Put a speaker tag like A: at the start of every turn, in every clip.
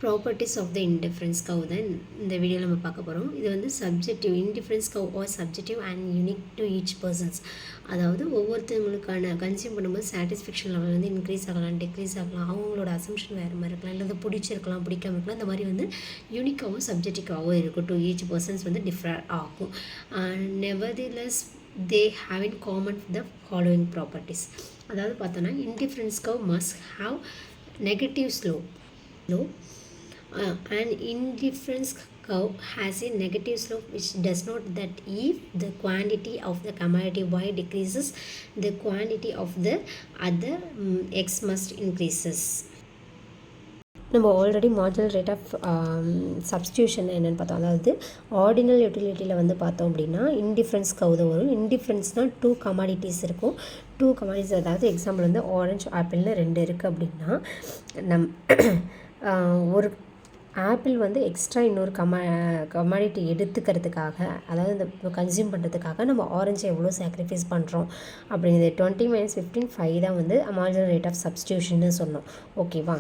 A: Properties of the indifference curve தான் இந்த வீடியோவில் நம்ம பார்க்க போகிறோம். இது வந்து subjective indifference curve are subjective and unique to each persons. அதாவது ஒவ்வொருத்தவங்களுக்கான கன்சியூம் பண்ணும்போது சாட்டிஸ்ஃபேக்ஷன் லெவல் வந்து இன்க்ரீஸ் ஆகலாம், டிக்ரீஸ் ஆகலாம், அவங்களோட அசம்ஷன் வேறு மாதிரி இருக்கலாம், இல்லை பிடிச்சிருக்கலாம், பிடிக்காம இருக்கலாம். இந்த மாதிரி வந்து யூனிக்காகவும் சப்ஜெக்டிவாகவும் இருக்கும். டு ஈச் பர்சன்ஸ் வந்து டிஃப்ரெண்ட் ஆகும். Nevertheless they have in common the following properties. அதாவது பார்த்தோன்னா indifference curve must have negative slope. An indifference curve has a negative slope which does not that if the quantity of the commodity y decreases, the quantity of the other x must increases. நம்ம already marginal rate of substitution என்னென்னு பார்த்தோம். அதாவது ordinal யூட்டிலிட்டியில் வந்து பார்த்தோம் அப்படின்னா indifference curve தான் வரும். இன்டிஃபரன்ஸ்னால் 2 commodities இருக்கும். 2 கமாடிட்டிஸ், அதாவது எக்ஸாம்பிள் வந்து ஆரஞ்சு ஆப்பிள்னு 2 இருக்குது அப்படின்னா ஒரு ஆப்பிள் வந்து எக்ஸ்ட்ரா இன்னொரு கமாடிட்டி எடுத்துக்கிறதுக்காக, அதாவது இந்த கன்சியூம் பண்ணுறதுக்காக நம்ம ஆரஞ்சை எவ்வளோ சாக்ரிஃபைஸ் பண்ணுறோம் அப்படிங்கிறது 20 - 15 5 தான் வந்து மார்ஜினல் ரேட் ஆஃப் சப்ஸ்டியூஷன்னு சொன்னோம். ஓகேவா?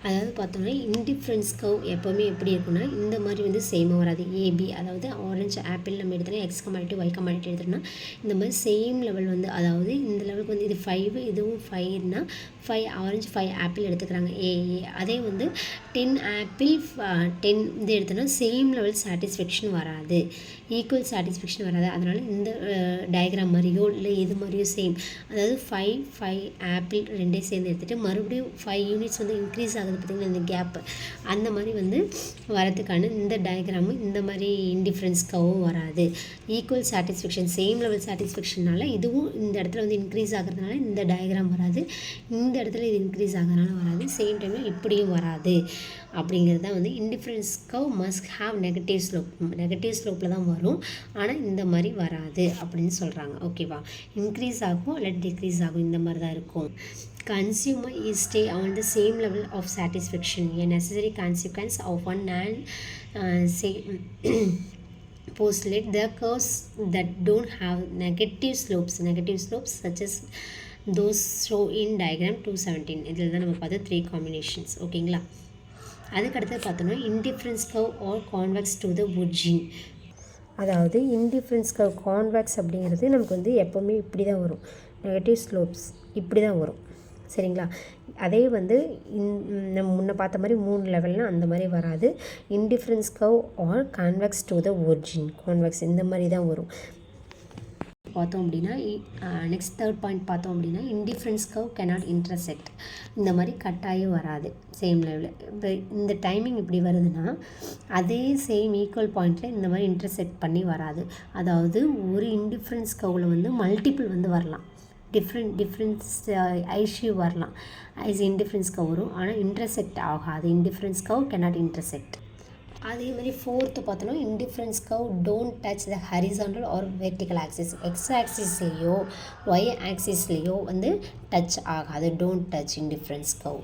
A: அதாவது பார்த்தோம்னா இன்டிஃபரன்ஸ் கவ் எப்போவுமே எப்படி இருக்குன்னா இந்த மாதிரி வந்து சேமாக வராது. ஏபி, அதாவது ஆரஞ்சு ஆப்பிள் நம்ம எடுத்தோன்னா எக்ஸ் கமாடிட்டி ஒய் கமாடிட்டி எடுத்தோம்னா இந்த மாதிரி சேம் லெவல் வந்து, அதாவது இந்த லெவலுக்கு வந்து இது 5 இதுவும் 5னா 5 ஆரஞ்சு 5 ஆப்பிள் எடுத்துக்கிறாங்க ஏஏ. அதே வந்து 10 ஆப்பிள் 10 இது எடுத்தோன்னா சேம் லெவல் சாட்டிஸ்ஃபேக்ஷன் வராது, ஈக்குவல் சாட்டிஸ்ஃபேக்ஷன் வராது. அதனால் இந்த டயக்ராம் மாதிரியோ இல்லை இது மாதிரியோ சேம், அதாவது 5 ஆப்பிள் ரெண்டே சேர்ந்து எடுத்துகிட்டு மறுபடியும் 5 யூனிட்ஸ் வந்து இன்க்ரீஸ் ஆகுது பார்த்திங்கன்னா இந்த கேப்பு, அந்த மாதிரி வந்து வரதுக்கான இந்த டயக்ராமு இந்த மாதிரி இன்டிஃபரன்ஸ் கவ்வும் வராது. ஈக்குவல் சாட்டிஸ்ஃபேக்ஷன் சேம் லெவல் சாட்டிஸ்ஃபேக்ஷனால இதுவும் இந்த இடத்துல வந்து இன்க்ரீஸ் ஆகிறதுனால இந்த டயக்ராம் வராது, இந்த இடத்துல இது இன்க்ரீஸ் ஆகிறதுனால வராது, சேம் டைமில் இப்படியும் வராது. அப்படிங்கிறது தான் வந்து indifference curve must have negative slope. Negative ஸ்லோப்பில் தான் வரும், ஆனால் இந்த மாதிரி வராது அப்படின்னு சொல்கிறாங்க. ஓகேவா? இன்க்ரீஸ் ஆகும் இல்லை டிக்ரீஸ் ஆகும், இந்த மாதிரி தான் இருக்கும். Consumer is stay on the same level of satisfaction, a necessary consequence of one and postulate the curves that don't have negative slopes such as those show in diagram 217. இதில் தான் நம்ம பார்த்து 3 combinations. ஓகேங்களா? அதுக்கடுத்து பார்த்தோன்னா indifference curve are convex to the origin. அதாவது indifference curve convex அப்படிங்கிறது நமக்கு வந்து எப்போவுமே இப்படி தான் வரும், நெகட்டிவ் ஸ்லோப்ஸ் இப்படி தான் வரும். சரிங்களா? அதே வந்து நம்ம முன்ன பார்த்த மாதிரி 3 லெவல்னால் அந்த மாதிரி வராது. Indifference curve are convex to the origin, convex இந்த மாதிரி தான் வரும். பார்த்தோம் அப்படின்னா நெக்ஸ்ட் 3rd பாயிண்ட் பார்த்தோம் அப்படின்னா இன்டிஃபரன்ஸ் கவ் கேனாட் இன்டர்செக்ட், இந்த மாதிரி கட்டாயம் வராது சேம் லெவலில். இப்போ இந்த டைமிங் இப்படி வருதுன்னா அதே சேம் ஈக்குவல் பாயிண்டில் இந்த மாதிரி இன்டர்செக்ட் பண்ணி வராது. அதாவது ஒரு இன்டிஃபரன்ஸ் கவ்வில் வந்து மல்டிபிள் வந்து வரலாம், டிஃப்ரென்ஸ் ஐஷியூ வரலாம், ஐஸ் இன்டிஃபரன்ஸ் கவ் வரும், ஆனால் இன்டர்செக்ட் ஆகாது. Indifference curve cannot intersect. அதே மாதிரி 4th பார்த்தோன்னா indifference curve don't touch the horizontal or vertical axis. X ஆக்சிஸ்லேயோ ஒய் ஆக்சிஸ்லேயோ வந்து டச் ஆகாது. Don't touch indifference gov.